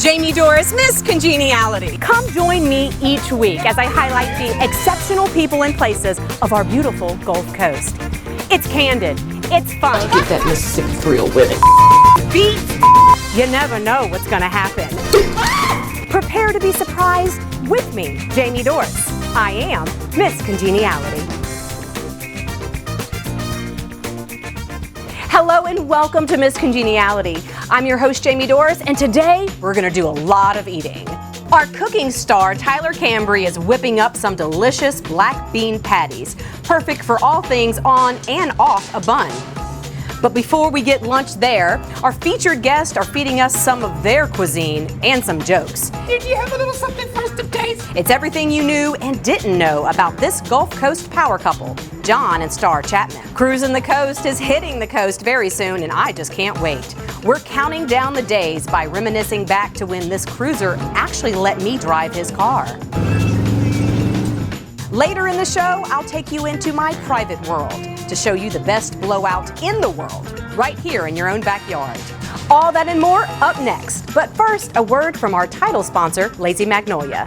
Jaimee Dorris, MS Congeniality. Come join me each week as I highlight the exceptional people and places of our beautiful Gulf Coast. It's candid, it's fun. Get that Mississippi thrill with it. Beat. You never know what's gonna happen. Prepare to be surprised with me, Jaimee Dorris. I am MS Congeniality. Hello and welcome to MS Congeniality. I'm your host, Jaimee Dorris, and today we're gonna do a lot of eating. Our cooking star, Tyler Cambre, is whipping up some delicious black bean patties, perfect for all things on and off a bun. But before we get lunch there, our featured guests are feeding us some of their cuisine and some jokes. Did you have a little something for us to taste? It's everything you knew and didn't know about this Gulf Coast power couple, John and Starr Chapman. Cruisin the Coast is hitting the coast very soon, and I just can't wait. We're counting down the days by reminiscing back to when this cruiser actually let me drive his car. Later in the show, I'll take you into my private world to show you the best blowout in the world, right here in your own backyard. All that and more up next. But first, a word from our title sponsor, Lazy Magnolia.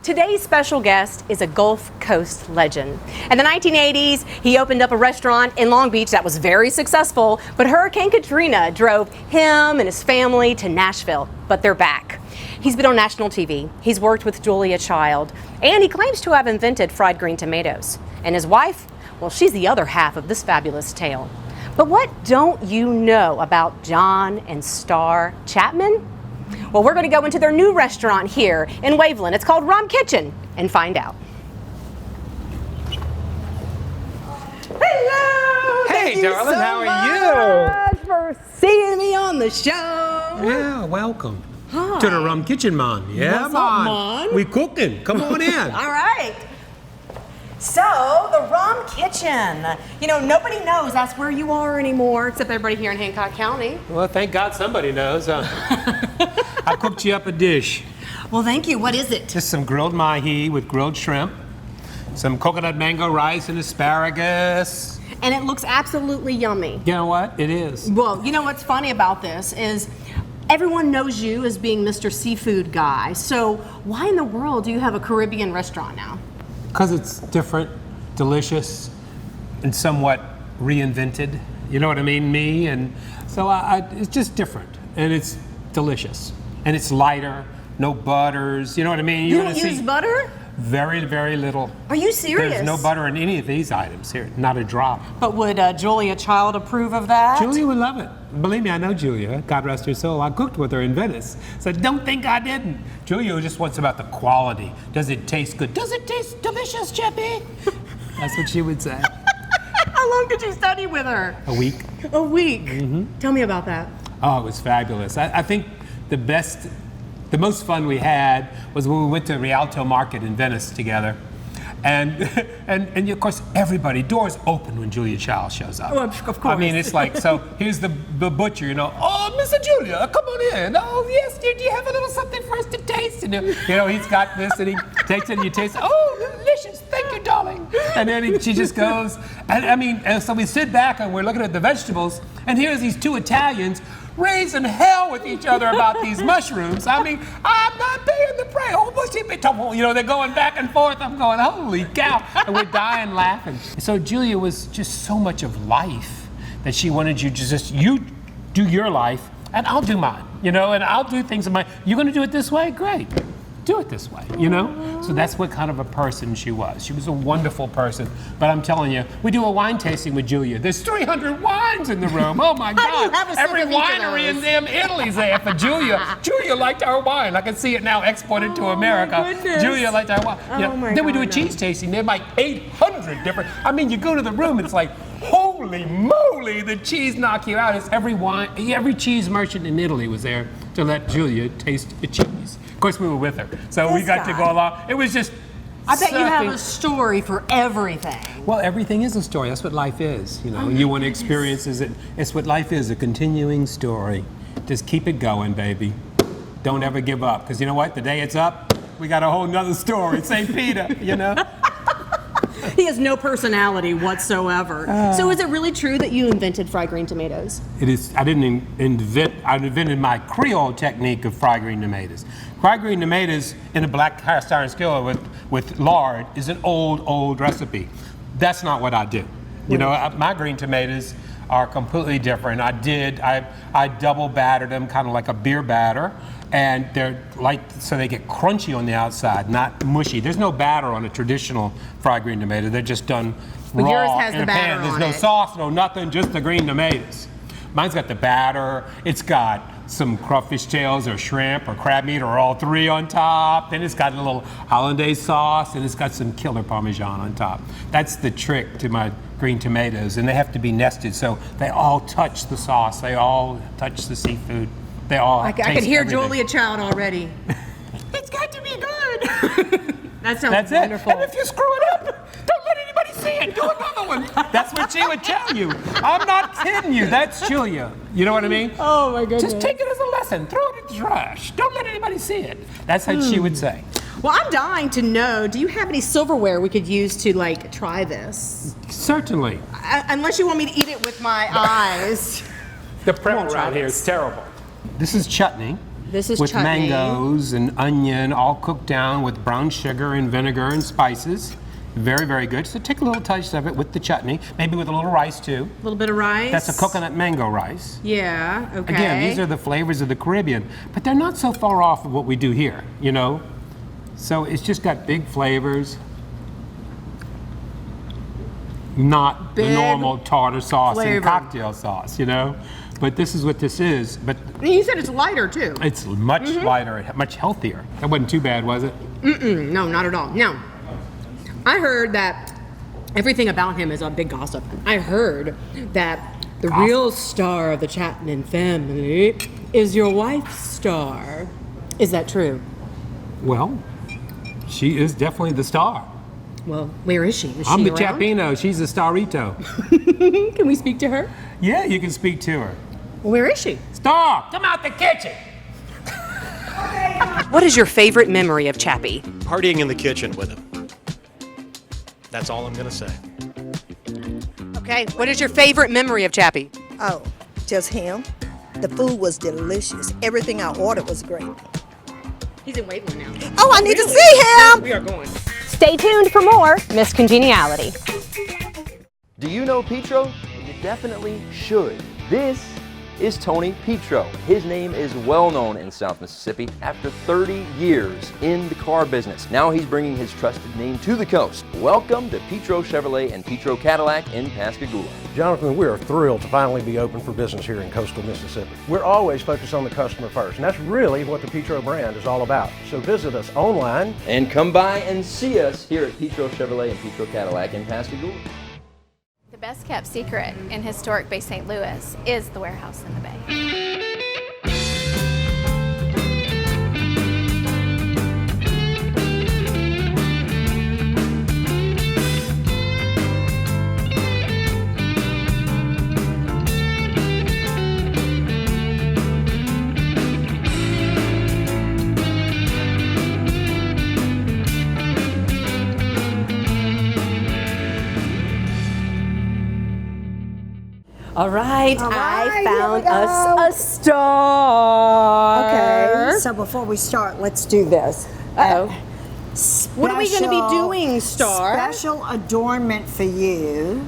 Today's special guest is a Gulf Coast legend. In the 1980s, he opened up a restaurant in Long Beach that was very successful, but Hurricane Katrina drove him and his family to Nashville, but they're back. He's been on national TV, he's worked with Julia Child, and he claims to have invented fried green tomatoes. And his wife, well, she's the other half of this fabulous tale. But what don't you know about John and Starr Chapman? Well, we're going to go into their new restaurant here in Waveland. It's called Rum Kitchen, and find out. Hello! Hey, darling, how are you? For seeing me on the show. Yeah, welcome. Hi. To the Rum Kitchen, Mon. Yeah, What's up, Mon? We cooking. Come on in. All right. So, the Rum Kitchen. You know, nobody knows that's where you are anymore, except everybody here in Hancock County. Well, thank God somebody knows. I cooked you up a dish. Well, thank you. What is it? Just some grilled mahi with grilled shrimp, some coconut mango rice and asparagus. And it looks absolutely yummy. You know what? It is. Well, you know what's funny about this is everyone knows you as being Mr. Seafood Guy. So why in the world do you have a Caribbean restaurant now? Because it's different, delicious, and somewhat reinvented. You know what I mean? Me. And so it's just different. And it's delicious. And it's lighter, no butters. You know what I mean? You don't use butter? Very, very little. Are you serious? There's no butter in any of these items here, not a drop. But would Julia Child approve of that? Julia would love it. Believe me, I know Julia. God rest her soul. I cooked with her in Venice. So don't think I didn't. Julia just wants about the quality. Does it taste good? Does it taste delicious, Chappy? That's what she would say. How long did you study with her? A week. A week? Mm-hmm. Tell me about that. Oh, it was fabulous. I think the most fun we had was when we went to Rialto Market in Venice together. And of course, everybody, doors open when Julia Child shows up. Oh, of course. I mean, it's like, so here's the butcher, you know, oh, Mr. Julia, come on in. Oh, yes, dear, do you have a little something for us to taste? And, you know, he's got this, and he takes it, and you taste it. Oh, delicious, thank you, darling. And then she just goes, and so we sit back, and we're looking at the vegetables, and here's these two Italians raising hell with each other about these mushrooms. I mean, I'm not paying the price. Oh, you know, they're going back and forth. I'm going, holy cow. And we're dying laughing. So Julia was just so much of life that she wanted you to just, you do your life and I'll do mine, you know, and I'll do things of mine. You're going to do it this way? Great. Do it this way, you know? So that's what kind of a person she was. She was a wonderful person. But I'm telling you, we do a wine tasting with Julia. There's 300 wines in the room. Oh my God. Every winery in them Italy's there for Julia. Julia liked our wine. I can see it now exported to America. Goodness. Julia liked our wine. Oh, You know, my then we do a God. cheese tasting. There are like 800 different. I mean, you go to the room, it's like, holy moly, the cheese knock you out. It's every cheese merchant in Italy was there to let Julia taste the cheese. Of course, we were with her, so we got to go along. It was just. I bet you have a story for everything. Well, everything is a story. That's what life is. You know, you want to experience it. It's what life is, a continuing story. Just keep it going, baby. Don't ever give up. Because you know what? The day it's up, we got a whole nother story. St. Peter, you know? He has no personality whatsoever. So is it really true that you invented fried green tomatoes? It is. I didn't invent. I invented my Creole technique of fried green tomatoes. Fried green tomatoes in a black cast iron skillet with lard is an old recipe. That's not what I do. You know, my green tomatoes are completely different. I double battered them, kind of like a beer batter, and they're light so they get crunchy on the outside, not mushy. There's no batter on a traditional fried green tomato. They're just done raw yours has in the a batter pan. There's on no it. sauce, no nothing, just the green tomatoes. Mine's got the batter. It's got some crawfish tails or shrimp or crab meat or all three on top. Then it's got a little hollandaise sauce, and it's got some killer Parmesan on top. That's the trick to my green tomatoes, and they have to be nested so they all touch the sauce. They all touch the seafood. They all I taste can hear everything. Julia Child already. It's got to be good. That sounds That's wonderful. it. And if you screw it up, don't let anybody see it. Do another one. That's what she would tell you. I'm not kidding you. That's Julia. You know what I mean? Oh my goodness. Just take it as a lesson. Throw it in the trash. Don't let anybody see it. That's what she would say. Well, I'm dying to know, do you have any silverware we could use to like try this? Certainly. Unless you want me to eat it with my eyes. The prep won't try around here this. is terrible. This is chutney. This is with chutney. mangoes and onion, all cooked down with brown sugar and vinegar and spices. Very, very good. So take a little taste of it with the chutney, maybe with a little rice too. A little bit of rice. That's a coconut mango rice. Yeah, okay. Again, these are the flavors of the Caribbean, but they're not so far off of what we do here, you know? So it's just got big flavors. Not Big the normal tartar sauce flavor. and cocktail sauce, you know? But this is what this is. But And you said it's lighter too. it's much lighter, much healthier. That wasn't too bad, was it? No, not at all. Now, I heard that everything about him is a big gossip. I heard that the real star of the Chapman family is your wife, Starr. Is that true? Well, she is definitely the star. Well, where is she? Is I'm she the around? Chapino. She's the Starrito. Can we speak to her? Yeah, you can speak to her. Well, where is she? Star, come out the kitchen. What is your favorite memory of Chappy? Partying in the kitchen with him. That's all I'm going to say. Okay. What is your favorite memory of Chappy? Oh, just him. The food was delicious. Everything I ordered was great. He's in Waveland now. Oh, I need to see him! We are going. Stay tuned for more MS Congeniality. Do you know Petro? You definitely should. This is Tony Petro. His name is well known in South Mississippi after 30 years in the car business. Now he's bringing his trusted name to the coast. Welcome to Petro Chevrolet and Petro Cadillac in Pascagoula. Jonathan, we are thrilled to finally be open for business here in coastal Mississippi. We're always focused on the customer first, and that's really what the Petro brand is all about. So visit us online. And come by and see us here at Petro Chevrolet and Petro Cadillac in Pascagoula. The best kept secret in historic Bay St. Louis is the warehouse in the Bay. All right, All I right, found here we go. us a star. Okay, so before we start, let's do this. Uh-oh. What are we gonna be doing, Starr? Special adornment for you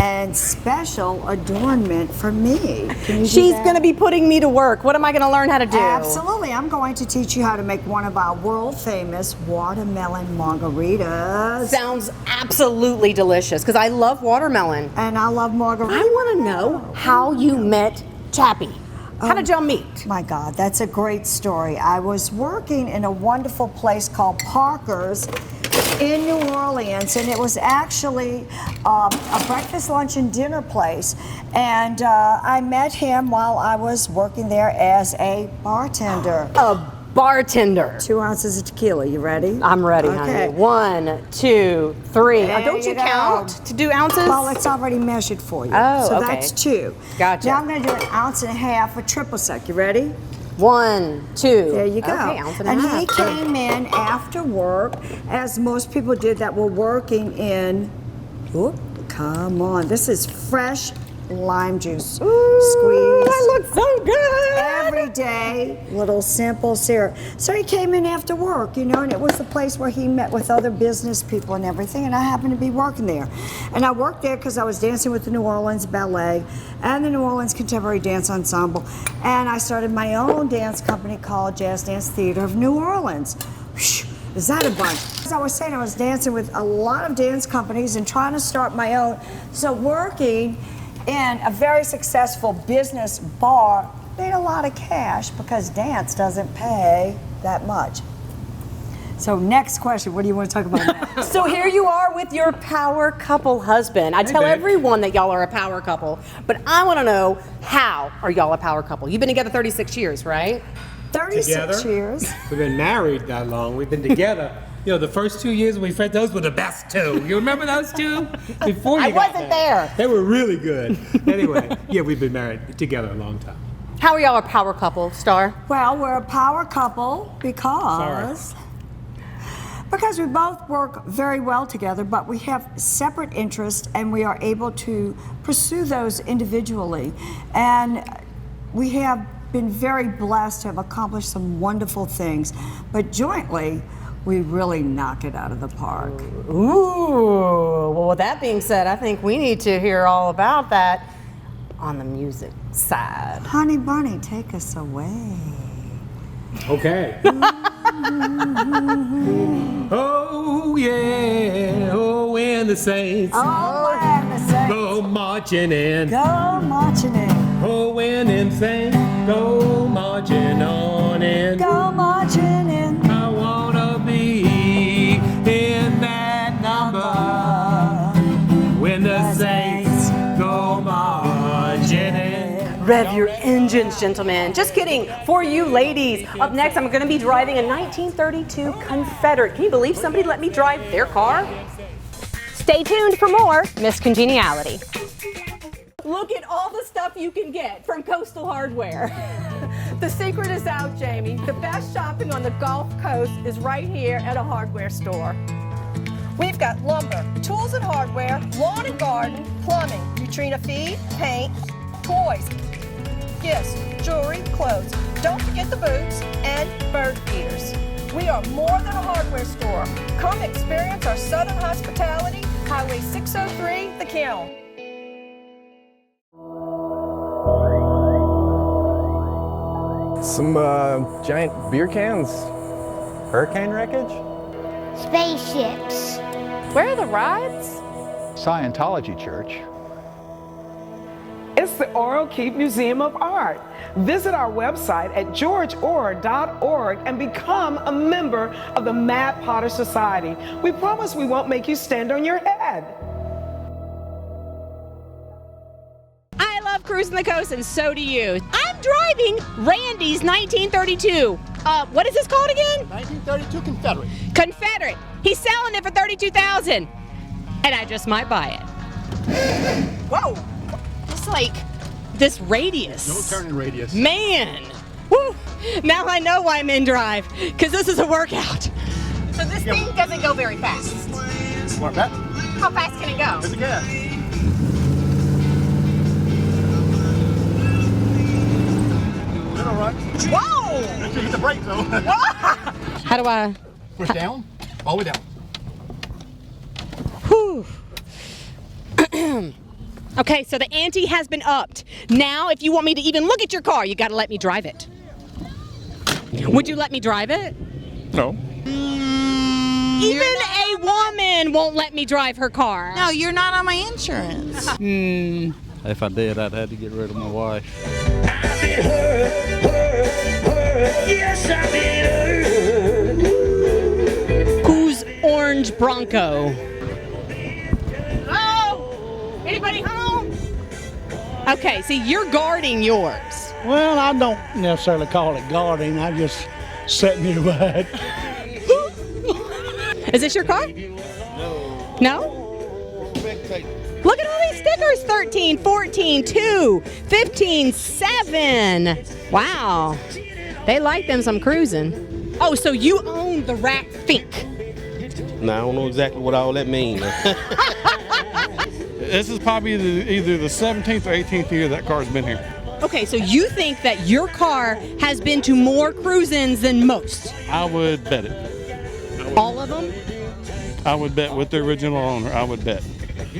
and special adornment for me. Can you do She's that? going to be putting me to work. What am I going to learn how to do? Absolutely. I'm going to teach you how to make one of our world famous watermelon margaritas. Sounds absolutely delicious because I love watermelon. And I love margaritas. I want to know how you met Chappy. How did y'all meet? My God, that's a great story. I was working in a wonderful place called Parker's in New Orleans, and it was actually a breakfast, lunch, and dinner place. And I met him while I was working there as a bartender. A bartender. 2 ounces of tequila. You ready? I'm ready, Okay. honey. 1, 2, 3. There Don't you you go. count to do ounces? Well, it's already measured for you. Oh, so okay. that's 2. Gotcha. Now I'm going to do 1.5 ounces of triple sec. You ready? 1, 2. There you go. Okay, ounce and a and half. he came in after work, as most people did that were working in. Oop, come on. This is fresh lime juice. Squeeze. That looks so good. Every day, little simple syrup. So he came in after work, you know, and it was the place where he met with other business people and everything, and I happened to be working there. And I worked there because I was dancing with the New Orleans Ballet and the New Orleans Contemporary Dance Ensemble, and I started my own dance company called Jazz Dance Theater of New Orleans. Whew, is that a bunch? As I was saying, I was dancing with a lot of dance companies and trying to start my own. So working in a very successful business bar made a lot of cash because dance doesn't pay that much. So next question, what do you want to talk about next? So here you are with your power couple husband. I tell babe. everyone that y'all are a power couple, but I want to know, how are y'all a power couple? You've been together 36 years, right? 36 Together? years. We've been married that long. We've been together. You know, the first 2 years we friends, those were the best 2. You remember those 2? Before you I got wasn't married. there. They were really good. Anyway, yeah, we've been married together a long time. How are y'all a power couple, Starr? Well, we're a power couple because we both work very well together, but we have separate interests and we are able to pursue those individually. And we have been very blessed to have accomplished some wonderful things, but jointly, we really knock it out of the park. Ooh, well, with that being said, I think we need to hear all about that on the music side. Honey Bunny, take us away. Okay. Oh, yeah. Oh, when the saints Oh, and the saints go marching in. go marching in. Oh, when them saints go marching on in. Go marching in. I wanna be in that number when the saints go marching in. Rev your engines, gentlemen. Just kidding. For you ladies. Up next, I'm going to be driving a 1932 Confederate. Can you believe somebody let me drive their car? Stay tuned for more Miss Congeniality. Look at all the stuff you can get from Coastal Hardware. The secret is out, Jamie. The best shopping on the Gulf Coast is right here at a hardware store. We've got lumber, tools and hardware, lawn and garden, plumbing, Neutrina feed, paint, toys, gifts, jewelry, clothes. Don't forget the boots and bird feeders. We are more than a hardware store. Come experience our southern hospitality, Highway 603, The Kiln. Some giant beer cans. Hurricane wreckage? Spaceships. Where are the rides? Scientology Church. It's the Oral Keep Museum of Art. Visit our website at georgeorr.org and become a member of the Mad Potter Society. We promise we won't make you stand on your head. I love Cruisin the Coast, and so do you. I'm driving Randy's 1932. What is this called again? 1932 Confederate. Confederate. He's selling it for $32,000, and I just might buy it. Whoa! It's like this radius. No turning radius. Man! Woo! Now I know why men drive, because this is a workout. So this thing doesn't go very fast. Want that? How fast can it go? Here's the gas. It'll run. Whoa! Make sure you hit the brake though. How do I? Push down. All the way down. Whew. Okay, so the ante has been upped. Now, if you want me to even look at your car, you got to let me drive it. Would you let me drive it? No. Even a woman won't let me drive her car. No, you're not on my insurance. If I did, I'd have to get rid of my wife. I've been hurt, yes, I've been hurt. Whose orange orange Bronco. Hello? Anybody home? Okay, see, you're guarding yours. Well, I don't necessarily call it guarding. I just sit near by it. Is this your car? No? Look at all these stickers. 13, 14, 2, 15, 7. Wow. They like them some cruising. Oh, so you own the Rat Fink. Now, I don't know exactly what all that means. This is probably either the 17th or 18th year that car's been here. Okay, so you think that your car has been to more cruisins than most? I would bet it. All of them? I would bet with the original owner, I would bet.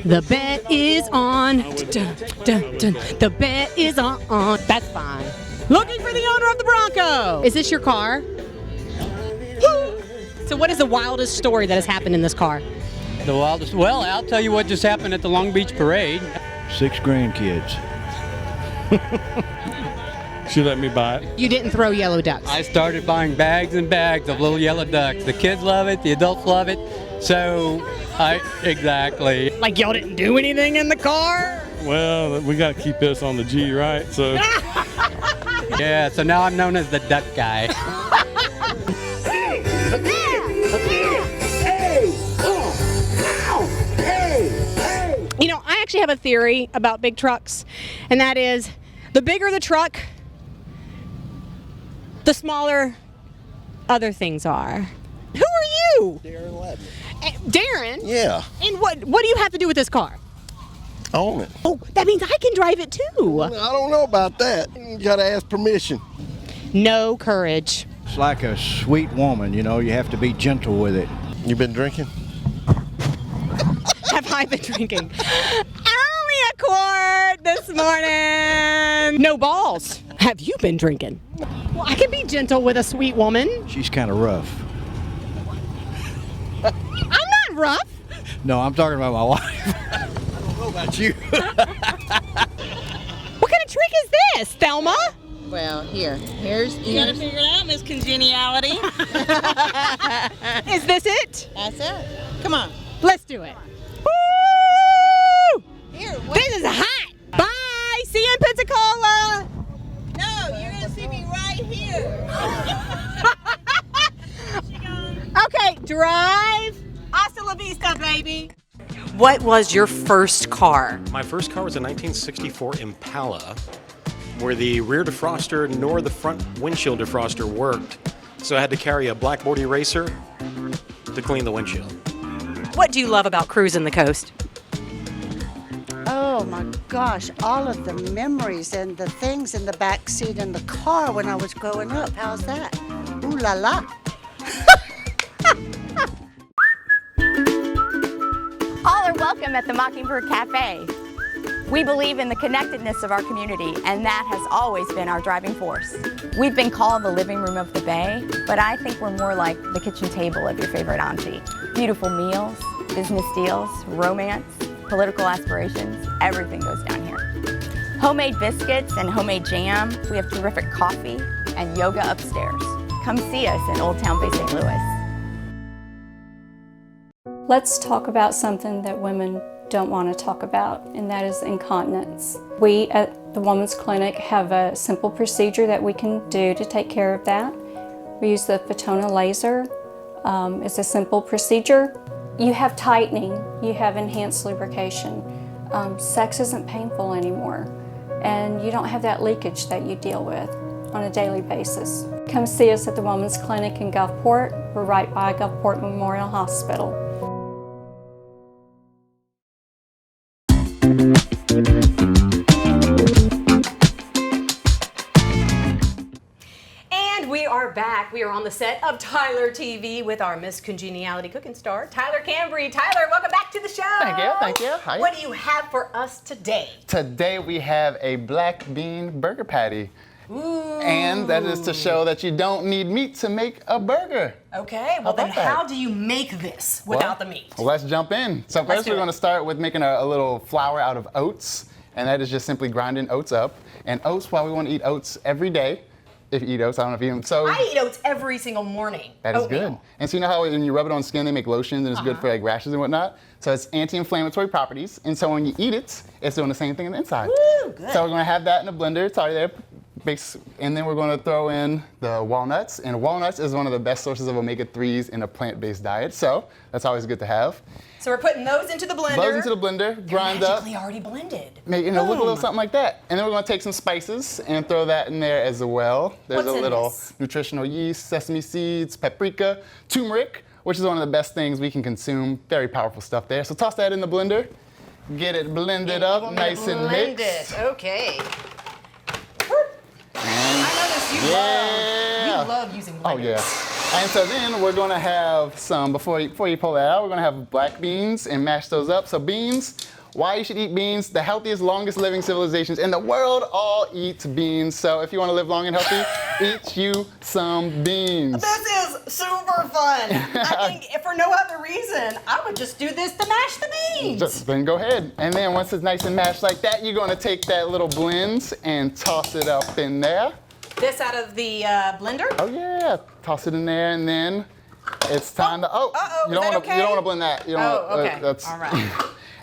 The bet is on. Dun, dun, dun. The bet is on. That's fine. Looking for the owner of the Bronco. Is this your car? So what is the wildest story that has happened in this car? The wildest? Well, I'll tell you what just happened at the Long Beach Parade. 6 grandkids. She let me buy it. You didn't throw yellow ducks. I started buying bags and bags of little yellow ducks. The kids love it, the adults love it. So, exactly. Like y'all didn't do anything in the car? Well, we got to keep this on the G, right? So. Yeah, so now I'm known as the duck guy. You know, I actually have a theory about big trucks, and that is the bigger the truck, the smaller other things are. Who are you? Darren. Darren? Yeah. And what do you have to do with this car? I own it. Oh, that means I can drive it too. I don't know about that. You gotta ask permission. No courage. It's like a sweet woman, you know, you have to be gentle with it. You been drinking? Have I been drinking? Only a quart this morning. No balls. Have you been drinking? Well, I can be gentle with a sweet woman. Kind of rough. I'm not rough. No, I'm talking about my wife. I don't know about you. What kind of trick is this, Thelma? Well, here's you gotta figure it out, MS Congeniality. Is this it? That's it. Come on. Let's do it. Woo! Here, this is hot. Bye. See you in Pensacola. No, you're gonna see me right here. Okay, drive. Hasta la vista, baby. What was your first car? My first car was a 1964 Impala, where the rear defroster nor the front windshield defroster worked, so I had to carry a blackboard eraser to clean the windshield. What do you love about Cruisin the Coast? Oh my gosh, all of the memories and the things in the back seat in the car when I was growing up. How's that? Ooh la la. All are welcome at the Mockingbird Cafe. We believe in the connectedness of our community, and that has always been our driving force. We've been called the living room of the Bay, but I think we're more like the kitchen table of your favorite auntie. Beautiful meals, business deals, romance, political aspirations, everything goes down here. Homemade biscuits and homemade jam. We have terrific coffee and yoga upstairs. Come see us in Old Town Bay St. Louis. Let's talk about something that women don't want to talk about, and that is incontinence. We at the Women's Clinic have a simple procedure that we can do to take care of that. We use the Fotona laser. It's a simple procedure. You have tightening, you have enhanced lubrication. Sex isn't painful anymore, and you don't have that leakage that you deal with on a daily basis. Come see us at the Women's Clinic in Gulfport. We're right by Gulfport Memorial Hospital. And we are back. We are on the set of Tyler TV with our Miss Congeniality cooking star, Tyler Cambre. Tyler, welcome back to the show. Thank you, thank you. Hi. What do you have for us today? Today we have a black bean burger patty. Ooh. And that is to show that you don't need meat to make a burger. Okay, well then how do you make this without the meat? Well, let's jump in. So first we're going to start with making a little flour out of oats. And that is just simply grinding oats up. And oats, while we want to eat oats every day, if you eat oats. I don't know if you eat them. So I eat oats every single morning. that is Oatmeal. good. And so you know how when you rub it on skin, they make lotions and it's good for like rashes and whatnot. So it's anti-inflammatory properties. And so when you eat it, it's doing the same thing on the inside. Woo, good. So we're gonna have that in a blender. It's already there. And then we're gonna throw in the walnuts. And walnuts is one of the best sources of omega-3s in a plant-based diet. So that's always good to have. So we're putting those into the blender. Those into the blender, grind up. Magically already blended. Make, look a little something like that. And then we're gonna take some spices and throw that in there as well. There's What's a in little this? nutritional yeast, sesame seeds, paprika, turmeric, which is one of the best things we can consume. Very powerful stuff there. So toss that in the blender, get it blended up, nice and mixed. Okay. I noticed you love using blenders. Oh yeah. And so then we're gonna have some, before you pull that out, we're gonna have black beans and mash those up. So beans, why you should eat beans, the healthiest, longest living civilizations in the world all eat beans. So if you wanna live long and healthy, eat you some beans. This is super fun. I think if for no other reason, I would just do this to mash the beans. Then go ahead. And then once it's nice and mashed like that, you're gonna take that little blend and toss it up in there. This out of the blender? Oh yeah, toss it in there, and then it's time to. You don't want to. You don't want to blend that. You don't wanna, okay. That's, all right.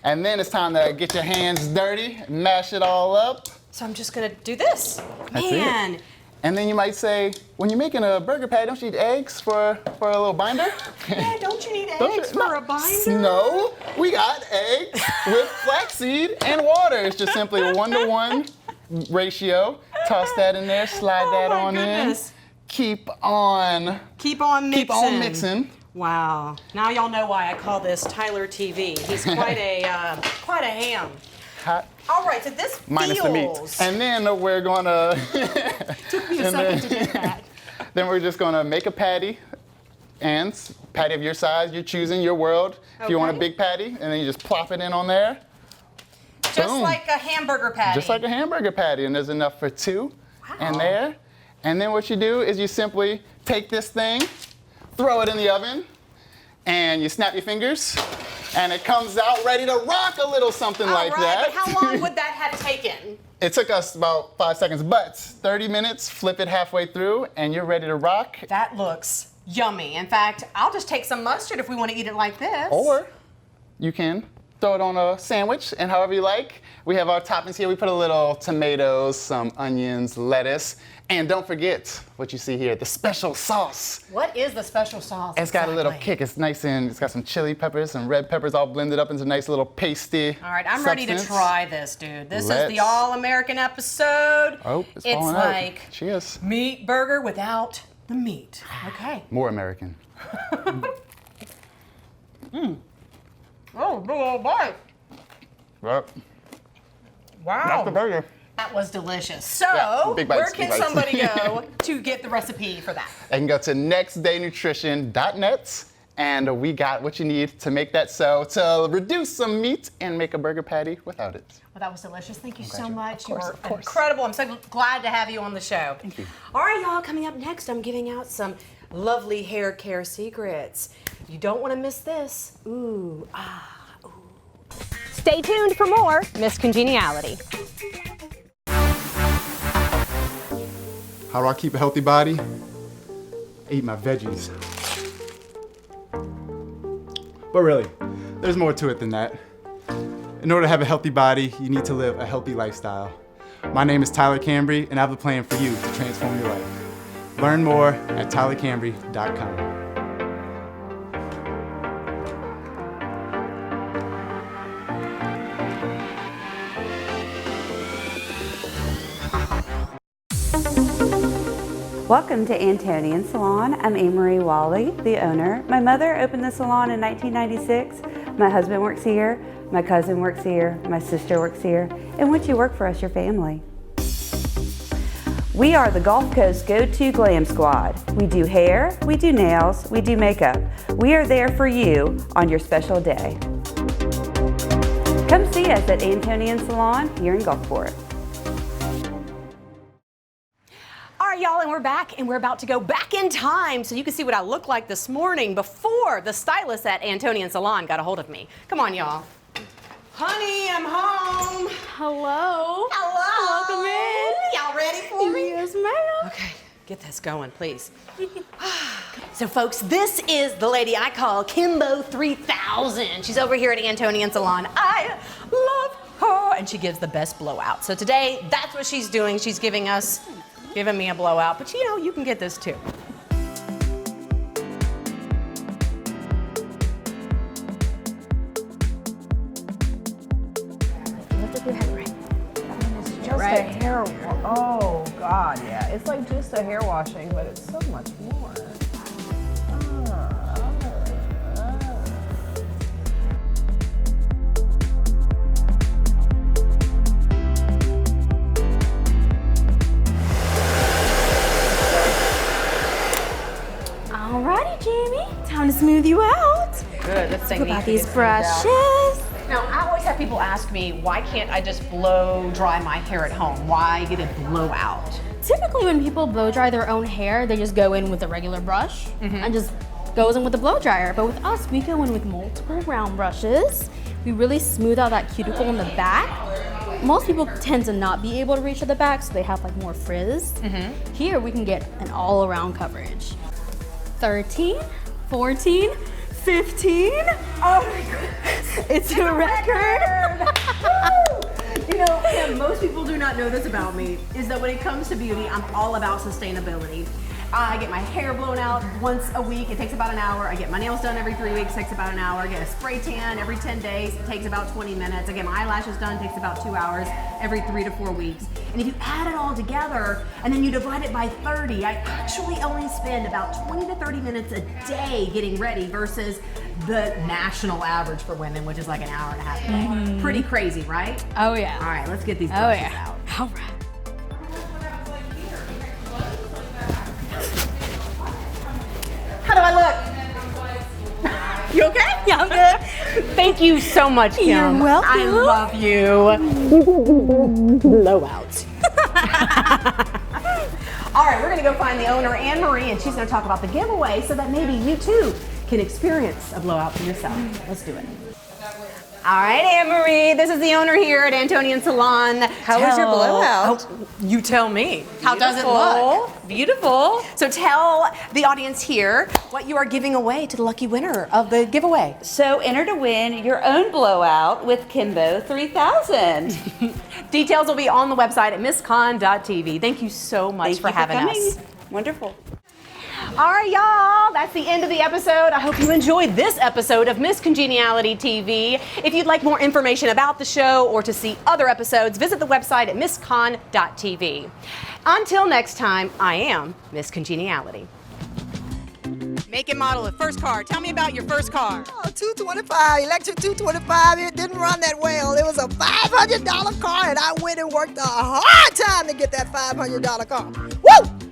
And then it's time to get your hands dirty, mash it all up. So I'm just gonna do this. That's Man. it. And then you might say, when you're making a burger patty, don't you need eggs for a little binder? Yeah, don't you need eggs for a binder? No, we got eggs with flaxseed and water. It's just simply a 1-to-1 ratio. Toss that in there, slide that on in. Keep on mixing. Keep on mixing. Wow. Now y'all know why I call this Tyler TV. He's quite a ham. Hot. All right, so this Minus feels. the meat. And then we're gonna. Took me a second to do that. Then we're just gonna make a patty, and patty of your size, you're choosing your world. If you want a big patty, and then you just plop it in on there. Just Boom. like a hamburger patty. Just like a hamburger patty, and there's enough for 2 in there. And then what you do is you simply take this thing, throw it in the oven, and you snap your fingers, and it comes out ready to rock a little something like that. But how long would that have taken? It took us about 5 seconds, but 30 minutes, flip it halfway through, and you're ready to rock. That looks yummy. In fact, I'll just take some mustard if we want to eat it like this. Or you can throw it on a sandwich, and however you like. We have our toppings here. We put a little tomatoes, some onions, lettuce, and don't forget what you see here, the special sauce. What is the special sauce? It's got a little kick. It's nice and it's got some chili peppers, some red peppers all blended up into a nice little pasty. All right, I'm substance. ready to try this, dude. This is Let's- the all-American episode. Oh, it's It's falling out. like Cheers. meat burger without the meat. Okay. More American. Oh, big old bite. Yep. Wow. That's the burger. That was delicious. So, Yeah, big bites, where can big bites. somebody go to get the recipe for that? They can go to nextdaynutrition.net, and we got what you need to make that to reduce some meat and make a burger patty without it. Well, that was delicious. Thank you so glad you- much. of course, You of are course. incredible. I'm so glad to have you on the show. Thank you. All right, y'all, coming up next, I'm giving out some lovely hair care secrets. You don't want to miss this. Ooh, ah, ooh. Stay tuned for more MS Congeniality. How do I keep a healthy body? Eat my veggies. But really, there's more to it than that. In order to have a healthy body, you need to live a healthy lifestyle. My name is Tyler Cambre, and I have a plan for you to transform your life. Learn more at tylercambre.com. Welcome to Antonian Salon. I'm Amory Wally, the owner. My mother opened the salon in 1996. My husband works here, my cousin works here, my sister works here, and once you work for us, your family. We are the Gulf Coast go-to glam squad. We do hair, we do nails, we do makeup. We are there for you on your special day. Come see us at Antonian Salon here in Gulfport. All right, y'all, and we're back, and we're about to go back in time so you can see what I looked like this morning before the stylist at Antonian Salon got a hold of me. Come on, y'all. Honey, I'm home. Hello. Hello. Welcome in. Y'all ready for me? Yes, ma'am. Okay. Get this going, please. So folks, this is the lady I call Kimbo 3000. She's over here at Antonian Salon. I love her, and she gives the best blowout. So today, that's what she's doing. She's giving me a blowout, but you know, you can get this too. Lift up your head, right? Just a hair oh God, yeah. It's like just a hair washing, but it's so much more. Alrighty, Jaimee, time to smooth you out. Good, this thing Talk about needs to these get brushes. smoothed out. Now, I always have people ask me, why can't I just blow dry my hair at home? Why get a blowout? Typically, when people blow dry their own hair, they just go in with a regular brush and just goes in with the blow dryer. But with us, we go in with multiple round brushes. We really smooth out that cuticle in the back. Most people tend to not be able to reach to the back, so they have like more frizz. Here, we can get an all-around coverage. 13, 14, 15. Oh my goodness. It's a record. You know, Kim, most people do not know this about me, is that when it comes to beauty, I'm all about sustainability. I get my hair blown out once a week. It takes about an hour. I get my nails done every 3 weeks. It takes about an hour. I get a spray tan every 10 days. It takes about 20 minutes. I get my eyelashes done. It takes about 2 hours every 3 to 4 weeks. And if you add it all together and then you divide it by 30, I actually only spend about 20 to 30 minutes a day getting ready versus the national average for women, which is like an hour and a half a day. Pretty crazy, right? Oh yeah. All right, let's get these brushes out. All right. How do I look? You okay? Yeah, I'm good. Thank you so much, Kim. You're welcome. I love you. Blowout. All right, we're gonna go find the owner, Anne Marie, and she's gonna talk about the giveaway so that maybe you too can experience a blowout for yourself. Let's do it. All right, Anne Marie, this is the owner here at Antonian Salon. How was your blowout? Oh, you tell me. How does it look? Beautiful. So tell the audience here what you are giving away to the lucky winner of the giveaway. So enter to win your own blowout with Kimbo 3000. Details will be on the website at misscon.tv. Thank you so much for having us. Wonderful. All right, y'all, that's the end of the episode. I hope you enjoyed this episode of Miss Congeniality TV. If you'd like more information about the show or to see other episodes, visit the website at misscon.tv. Until next time, I am Miss Congeniality. Make and model of first car. Tell me about your first car. Oh, 225, electric 225. It didn't run that well. It was a $500 car, and I went and worked a hard time to get that $500 car. Woo!